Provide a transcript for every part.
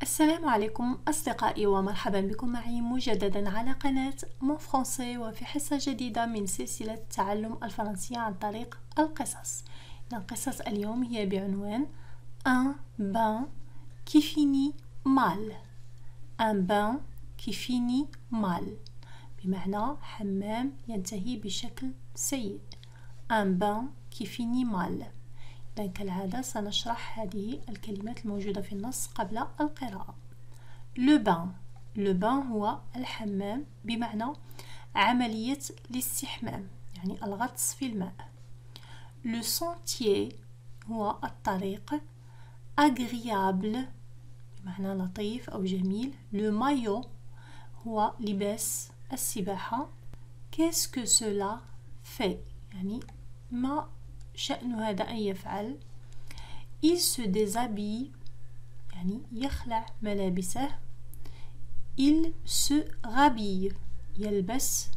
السلام عليكم أصدقائي ومرحبا بكم معي مجددا على قناة مون فرونسي وفي حصة جديدة من سلسلة تعلم الفرنسية عن طريق القصص. قصص اليوم هي بعنوان Un bain qui finit mal. Un bain qui finit mal بمعنى حمام ينتهي بشكل سيء. Un bain qui finit mal. إذن كالعادة سنشرح هذه الكلمات الموجودة في النص قبل القراءة. Le bain. Le bain هو الحمام بمعنى عملية الاستحمام يعني الغطس في الماء. Le sentier هو الطريق. Agréable بمعنى لطيف أو جميل. Le maillot هو لباس السباحة. Qu'est-ce que cela fait يعني ما شأن هذا أن يفعل. Il se déshabille يعني يخلع ملابسه. Il se rhabille يلبس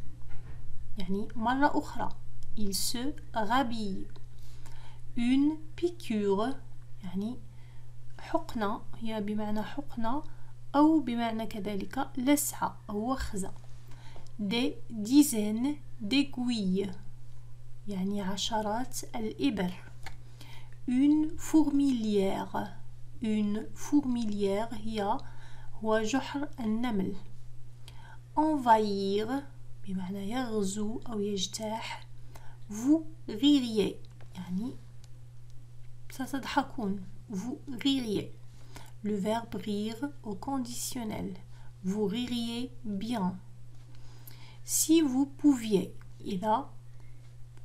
يعني مرة أخرى. Il se rhabille. Une piqûre يعني حقنة هي بمعنى حقنة أو بمعنى كذلك لسعة أو وخزة. Des dizaines d'aiguilles يعني عشرات الإبر. Une fourmilière. Une fourmilière هو جحر النمل. Envahir بمعنى يغزو أو يجتاح. Vous ririez يعني ستضحكون. Vous ririez. Le verbe rire au conditionnel. Vous ririez bien. Si vous pouviez إذا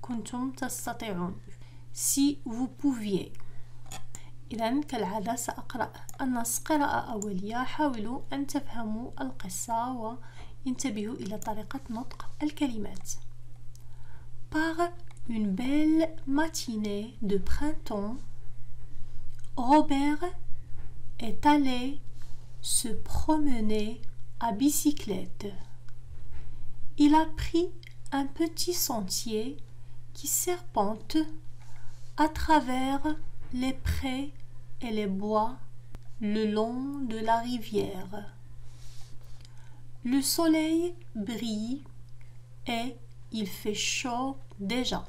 كنتم تستطيعون. Si vous pouviez. إذن كالعادة سأقرأ النص قراءة أولية. حاولوا أن تفهموا القصة وانتبهوا إلى طريقة نطق الكلمات. Par une belle matinée de printemps, Robert est allé se promener à bicyclette. Il a pris un petit sentier qui serpente à travers les prés et les bois le long de la rivière. Le soleil brille et il fait chaud déjà.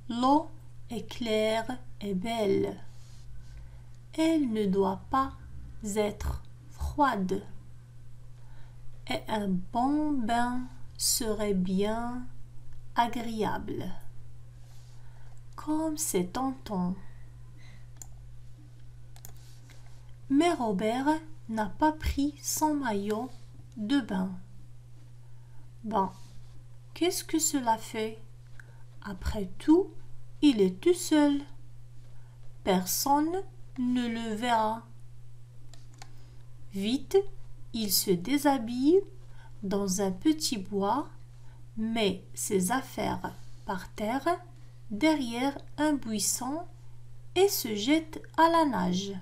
L'eau est claire et belle. Elle ne doit pas être froide. Et un bon bain serait bien agréable. Comme c'est tentant. Mais Robert n'a pas pris son maillot de bain. Bon, qu'est-ce que cela fait? Après tout, il est tout seul. Personne ne le verra. Vite, il se déshabille dans un petit bois, met ses affaires par terre derrière un buisson et se jette à la nage.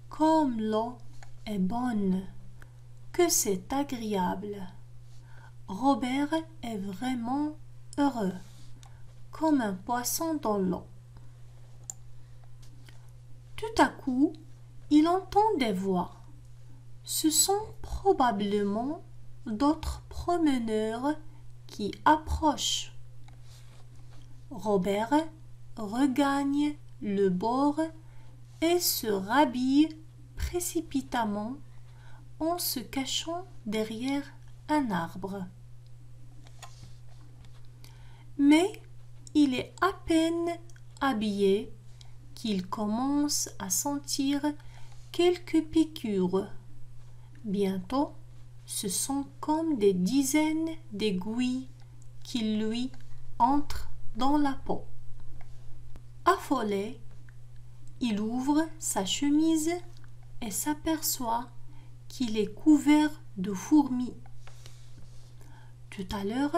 Comme l'eau est bonne, que c'est agréable. Robert est vraiment heureux, comme un poisson dans l'eau. Tout à coup, il entend des voix. Ce sont probablement d'autres promeneurs qui approchent. Robert regagne le bord et se rhabille précipitamment en se cachant derrière un arbre. Mais il est à peine habillé qu'il commence à sentir quelques piqûres. Bientôt, ce sont comme des dizaines d'aiguilles qui lui entrent dans la peau. Affolé, il ouvre sa chemise et s'aperçoit qu'il est couvert de fourmis. Tout à l'heure,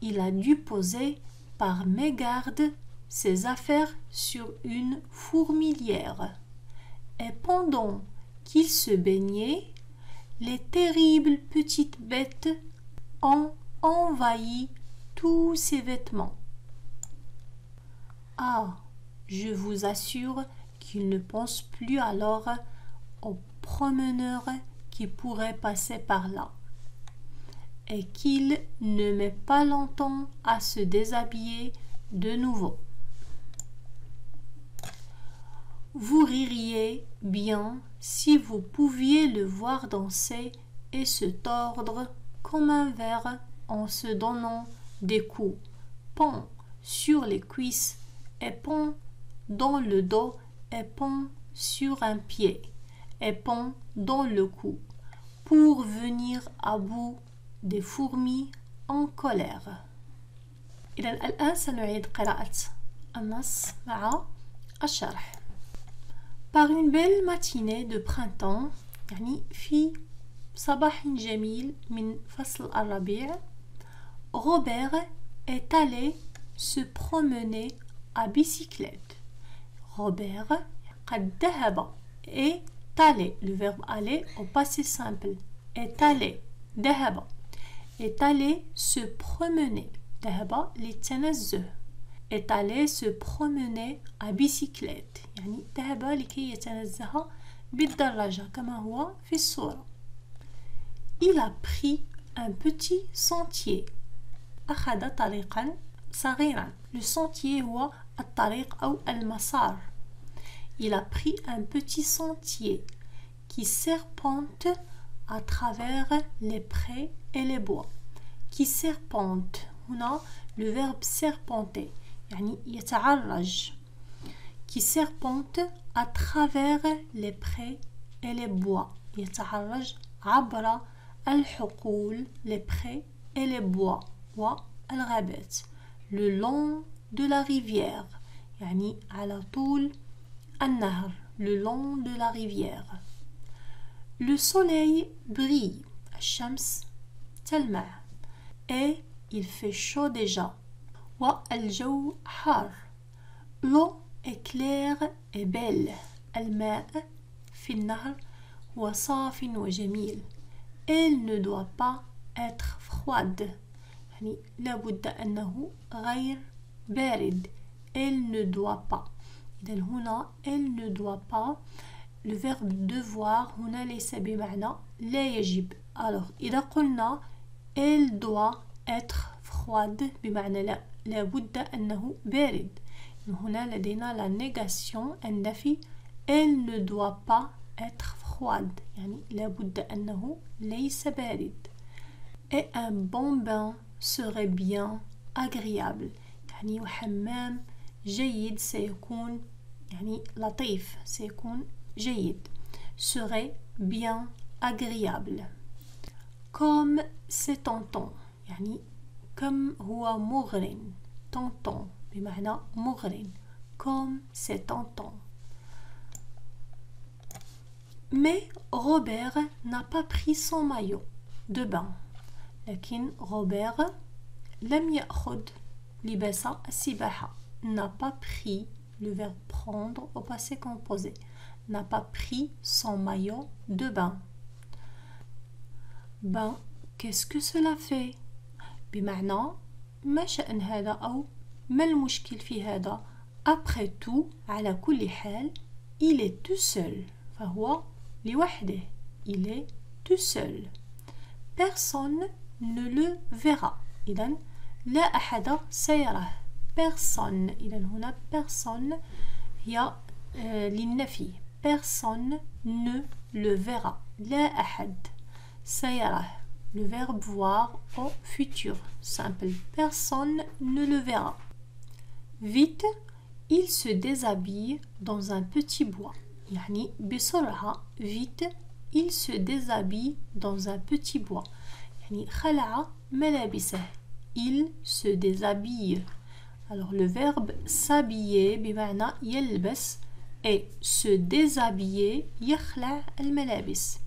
il a dû poser par mégarde ses affaires sur une fourmilière. Et pendant qu'il se baignait, les terribles petites bêtes ont envahi tous ses vêtements. Ah, je vous assure qu'il ne pense plus alors aux promeneurs qui pourraient passer par là et qu'il ne met pas longtemps à se déshabiller de nouveau. Vous ririez bien si vous pouviez le voir danser et se tordre comme un ver en se donnant des coups, pont sur les cuisses et pont dans le dos et pont sur un pied et pont dans le cou pour venir à bout des fourmis en colère. إذا الآن سنعيد قراءة النص مع الشرح. Par une belle matinée de printemps يعني في صباح جميل من فصل الربيع Robert est allé se promener à bicyclette. Robert قد ذهب est allé, le verbe aller au passé simple est allé ذهب est allé se promener ذهب للتنزه est allé se promener à bicyclette يعني ذهب لكي يتنزه بالدراجة كما هو في الصورة. Il a pris un petit sentier. أخذ طريقا صغيرا. Le sentier هو الطريق أو المسار. Il a pris un petit sentier qui serpente à travers les prés et les bois. Qui serpente. هنا le verbe serpenter يعني يتعرج. Qui serpente à travers les prés et les bois. يتعرج عبر الحقول les prés et les bois والغابات. Le long de la rivière يعني على طول النهر. Le long de la rivière. Le soleil brille. الشمس تلمع. Et il fait chaud déjà. والجو حار. L'eau est claire et belle. الماء في النهر هو صاف وجميل. Elle ne doit pas être froide. يعني لابد أنه غير بارد. Elle ne doit pas. إذن هنا elle ne doit pas. Le verbe devoir هنا ليس بمعنى لا يجب. Alors إذا قلنا elle doit être froide بمعنى لا لابد أنه بارد. هنا لدينا la négation النفي. Elle ne doit pas être froide يعني لابد أنه ليس بارد. Et un bon bain serait bien agréable يعني وحمام جيد سيكون يعني لطيف سيكون جيد. Serait bien agréable. Comme c'est tentant يعني كم هو مغرٍ. tentant بمعنى مغرٍ. Comme c'est tentant. Mais Robert n'a pas pris son maillot de bain. لكن Robert لم يأخذ لباس السباحة. N'a pas pris, le verbe prendre au passé composé. N'a pas pris son maillot de bain. Ben, qu'est-ce que cela fait? بمعنى ما شأن هذا أو ما المشكل في هذا. Après tout, على كل حال, il est tout seul. فهو لوحده. Il est tout seul. Personne ne le verra. إذن لا أحد سيراه. Personne. إذن هنا personne هي للنفي. Personne ne le verra. لا أحد سيراه. Le verbe voir au futur simple. Personne ne le verra. Vite, il se déshabille dans un petit bois. يعني بسرعة. Vite, il se déshabille dans un petit bois. يعني خلع ملابسه. Il se déshabille. Alors le verbe s'habiller بمعنى يلبس et se déshabiller يخلع الملابس.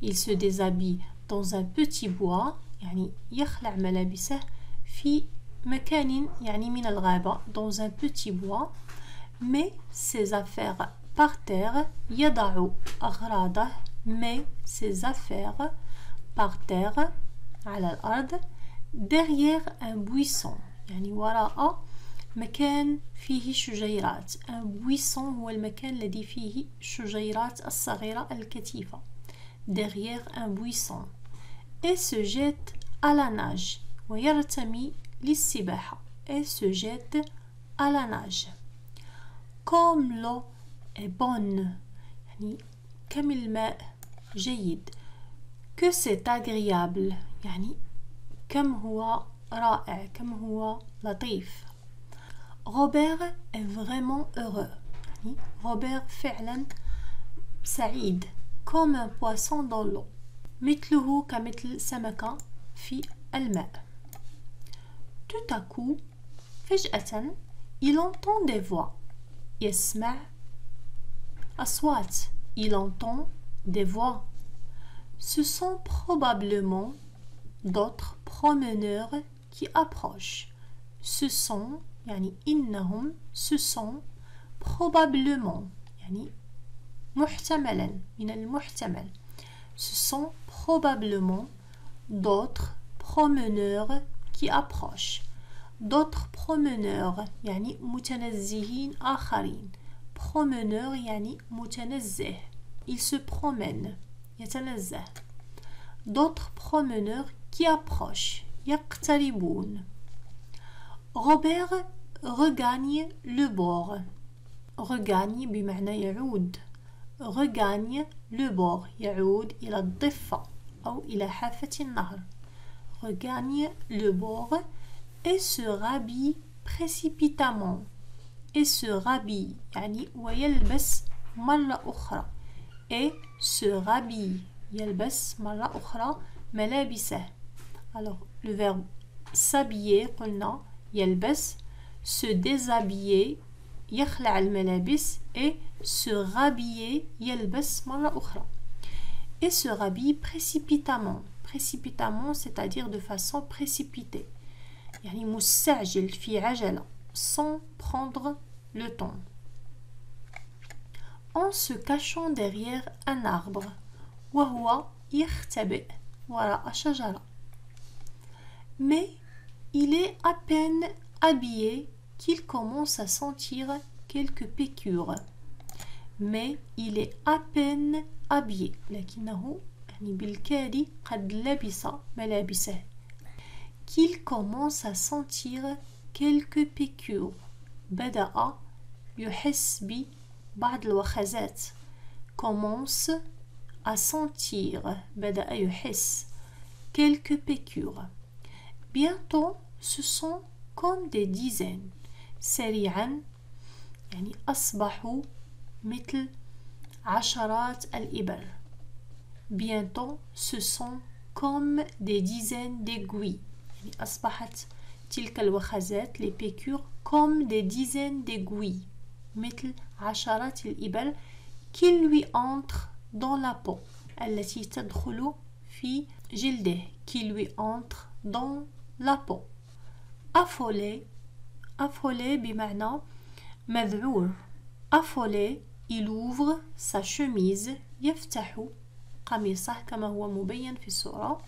Il se déshabille dans un petit bois يعني يخلع ملابسه في مكان يعني من الغابة dans un petit bois. met ses affaires par terre. يضع أغراضه. met ses affaires par terre على الأرض derrière un buisson يعني وراء مكان فيه شجيرات. un buisson هو المكان الذي فيه الشجيرات الصغيرة الكثيفة. derrière un buisson. et se jette à la nage ويرتمي للسباحة. et se jette à la nage. comme l'eau est bonne يعني كم الماء جيد. que c'est agréable يعني كم هو رائع كم هو لطيف. Robert est vraiment heureux يعني روبير فعلا سعيد. comme un poisson dans l'eau مثله كمثل سمكة في الماء. tout à coup فجأة il entend des voix. يسمع أصوات. il entend des voix. ce sont probablement d'autres promeneurs qui approchent. ce sont يعني إنهم ce sont probablement يعني محتملا من المحتمل. ce sont probablement d'autres promeneurs qui approchent. d'autres promeneurs يعني متنزهين آخرين. promeneur يعني متنزه. il se promène يتنزه. d'autres promeneurs qui approchent يقتربون. Robert regagne le bord. regagne بمعنى يعود. regagne le bord يعود إلى الضفة أو إلى حافة النهر. regagne le bord et se rhabille précipitamment. et se rhabille يعني ويلبس مرة أخرى. et se rhabille يلبس مرة أخرى ملابسه. alors le verbe s'habiller قلنا يلبس. se déshabiller يخلع الملابس. et se rhabiller يلبس مرة أخرى. et se rhabille précipitamment. précipitamment c'est-à-dire de façon précipitée يعني مستعجل في عجلة sans prendre le temps. en se cachant derrière un arbre وهو يختبئ وراء شجرة. mais il est à peine habillé qu'il commence à sentir quelques piqûres. mais il est à peine habillé لكنه يعني بالكاد قد لبس ملابسه. qu'il commence à sentir quelques piqûres بدأ يحس ببعض الوخزات. commence à sentir بدأ يحس quelques piqûres. bientôt ce sont comme des dizaines. سريعا يعني أصبحوا مثل عشرات الإبر. bientôt ce sont comme des dizaines d'aiguilles يعني أصبحت تلك الوخزات les piqûres comme des dizaines d'aiguilles مثل عشرات الإبر qui lui entrent dans la peau التي تدخل في جلده. qui lui entre dans la peau. affolé affolé بمعنى مذعور. affolé il ouvre sa chemise يفتح قميصه كما هو مبين في الصورة.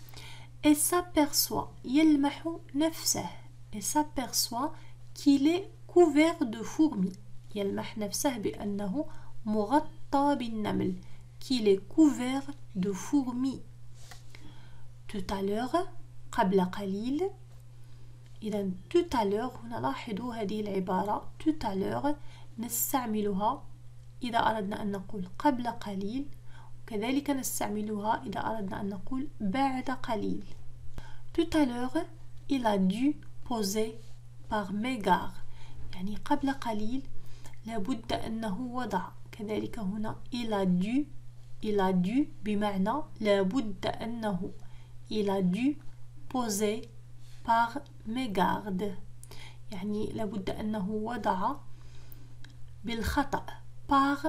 et s'aperçoit يلمح نفسه. et s'aperçoit qu'il est couvert de fourmis. يلمح نفسه بأنه مغطى بالنمل. qu'il est couvert de fourmis. tout à l'heure قبل قليل. إذا tout à l'heure هنا لاحظوا هذه العبارة tout à l'heure نستعملها إذا أردنا أن نقول قبل قليل. كذلك نستعملها إذا أردنا أن نقول بعد قليل. tout à l'heure il a dû poser par mégarde يعني قبل قليل لابد أنه وضع. كذلك هنا il a dû بمعنى لابد أنه il a dû poser par mégarde يعني لابد أنه وضع بالخطأ. par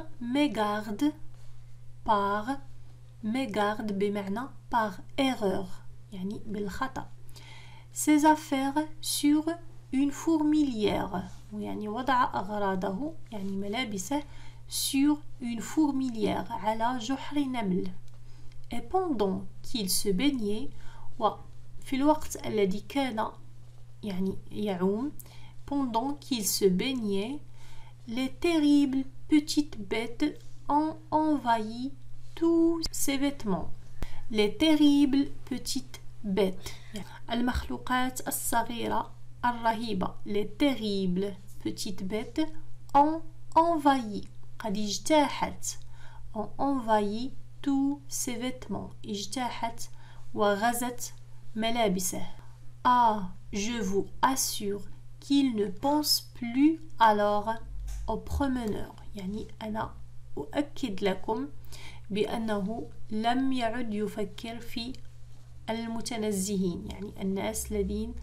mégarde بمعنى par erreur يعني بالخطأ. ses affaires sur une fourmilière يعني وضع أغراضه يعني ملابسه sur une fourmilière على جحر نمل. et pendant qu'il se baignait وفي الوقت الذي كان يعني يعوم pendant qu'il se baignait, les terribles petites bêtes ont envahi tous ses vêtements. Les terribles petites bêtes. المخلوقات الصغيرة الرهيبة. Les terribles petites bêtes ont envahi. قد اجتاحت. Ont envahi tous ses vêtements. اجتاحت وغزت ملابسه. Ah, je vous assure qu'il ne pense plus alors au promeneur. يعني أنا أؤكد لكم بأنه لم يعد يفكر في المتنزهين يعني الناس الذين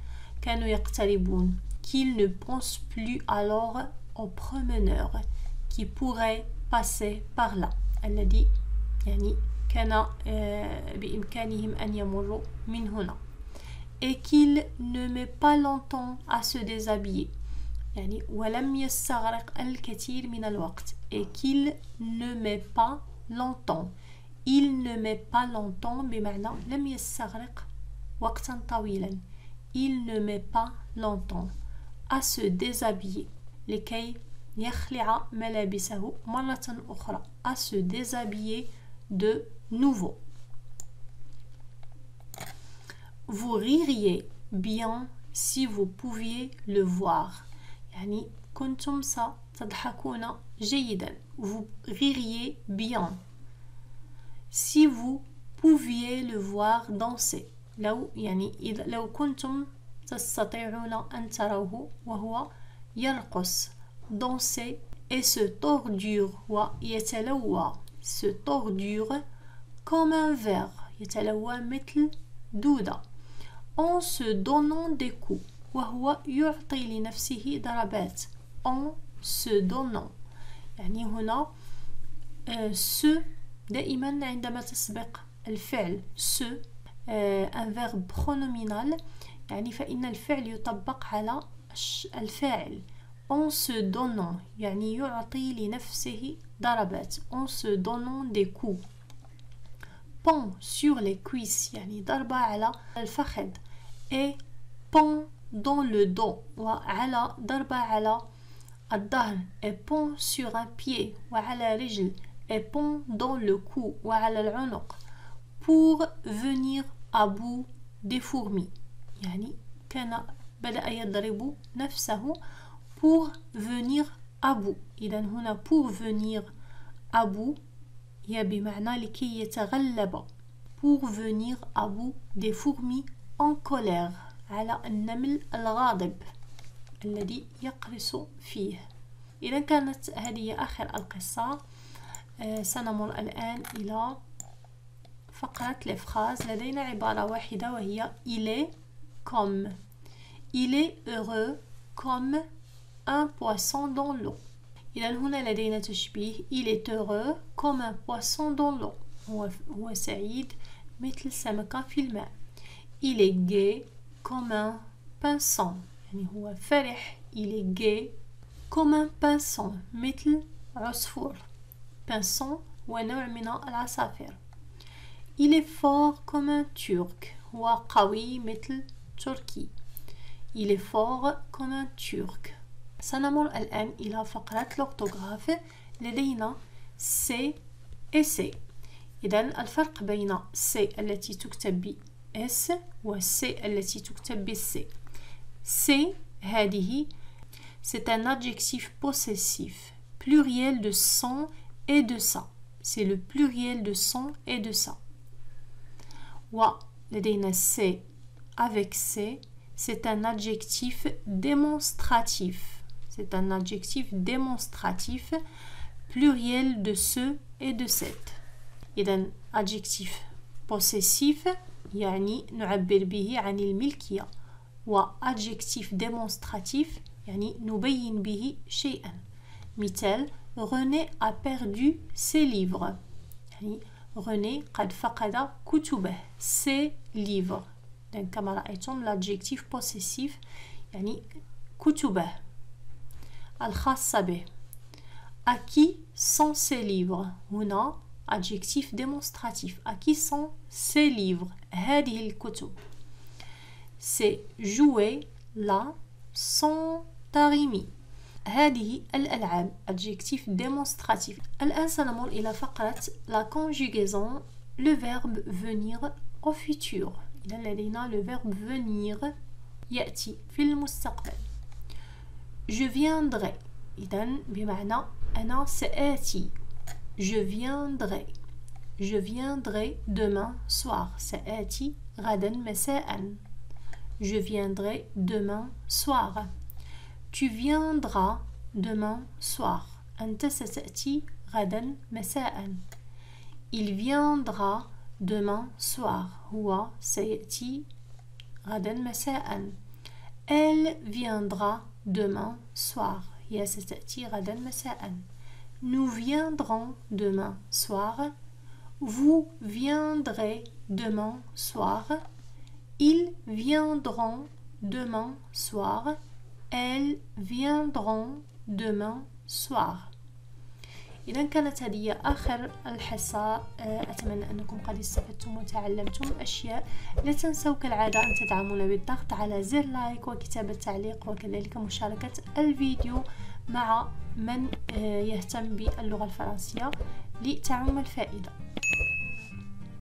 كانوا يقتربون. Qu'il ne pense plus alors au promeneur qui pourrait passer par là. الذي يعني كان بإمكانهم أن يمروا من هنا. Et qu'il ne met pas longtemps à se déshabiller. يعني ولم يستغرق الكثير من الوقت. Et qu'il ne met pas longtemps. Il ne met pas longtemps بمعنى لم يستغرق وقتا طويلا. Il ne met pas longtemps à se déshabiller لكي يخلع ملابسه مرة أخرى. À se déshabiller de nouveau. Vous ririez bien si vous pouviez le voir. يعني كنتم ستضحكون جيدا. Vous ririez bien si vous pouviez le voir danser. لو يعني لو كنتم تستطيعون أن تروه وهو يرقص. Danser et se tordure ويتلوى. Se tordure comme un ver. يتلوى مثل دودة. En se donnant des coups. وهو يعطي لنفسه ضربات. En se donnant. يعني هنا se دائما عندما تسبق الفعل se un verbe pronominal يعني فإن الفعل يطبق على الفاعل. En se donnant يعني يعطي لنفسه ضربات. En se donnant des coups. Pend sur les cuisses يعني ضربة على الفخذ. Et pend dans le dos وعلى ضربة على الظهر. Et pend sur un pied وعلى رجل. Et pend dans le cou وعلى العنق. Pour venir à bout des fourmis. يعني كان بدأ يضرب نفسه pour venir à bout. إذن هنا pour venir à bout هي بمعنى لكي يتغلب. Pour venir à bout des fourmis en colère. على النمل الغاضب الذي يقرص فيه. إذا كانت هذه آخر القصة. سنمر الآن إلى فقرة الفراز. لدينا عبارة واحدة وهي il est comme. Il est heureux comme un poisson dans l'eau. إذا هنا لدينا تشبيه. Il est heureux comme un poisson dans l'eau. هو سعيد مثل سمكة في الماء. Il est gai comme un pinson. يعني هو فرح. Il est gai comme un pinson مثل عصفور. pinson هو نوع من العصافير. Il est fort comme un turc. هو قوي مثل تركي. Il est fort comme un turc. سنمر الآن إلى فقرة الأورثوغراف. لدينا سي et سي. إذن الفرق بين سي التي تكتب ب اس والسي التي تكتب بالسي. سي هذه c'est un adjectif possessif pluriel de son et de ça. C'est le pluriel de son et de ça. ولدينا سي avec c'est. C'est un adjectif démonstratif. C'est un adjectif démonstratif pluriel de ce et de cette. إذن adjectif possessif يعني نعبر به عن الملكية. و adjectif démonstratif يعني نبين به شيئا. مثال René a perdu ses livres. يعني René قد فقد كتبه. ses livres. Donc كما رأيتم l'adjectif possessif يعني كتبه الخاصة به. À qui sont ces livres? هنا adjectif démonstratif. À qui sont ces livres? هذه الكتب. Ces jouets là sont طاغمي. هذه الألعاب adjectif démonstratif. الآن سنمر إلى فقرة la conjugaison, le verbe venir au futur. إذا لدينا le verbe venir يأتي في المستقبل. je viendrai إذا بمعنى أنا سآتي. je viendrai demain soir. سآتي غدا مساء. je viendrai demain soir. tu viendras demain soir. أنت ستأتي غدا مساء. il viendra demain soir. هو سيأتي غدا مساء. elle viendra demain soir. هي ستأتي غدا مساء. nous viendrons demain soir. vous viendrez demain soir. ils viendront demain soir. elles viendront demain soir. إذا كانت هذه آخر الحصة. أتمنى أنكم قد استفدتم وتعلمتم أشياء. لا تنسوا كالعادة أن تدعمونا بالضغط على زر لايك وكتابة تعليق وكذلك مشاركة الفيديو مع من يهتم باللغة الفرنسية لتعم الفائدة.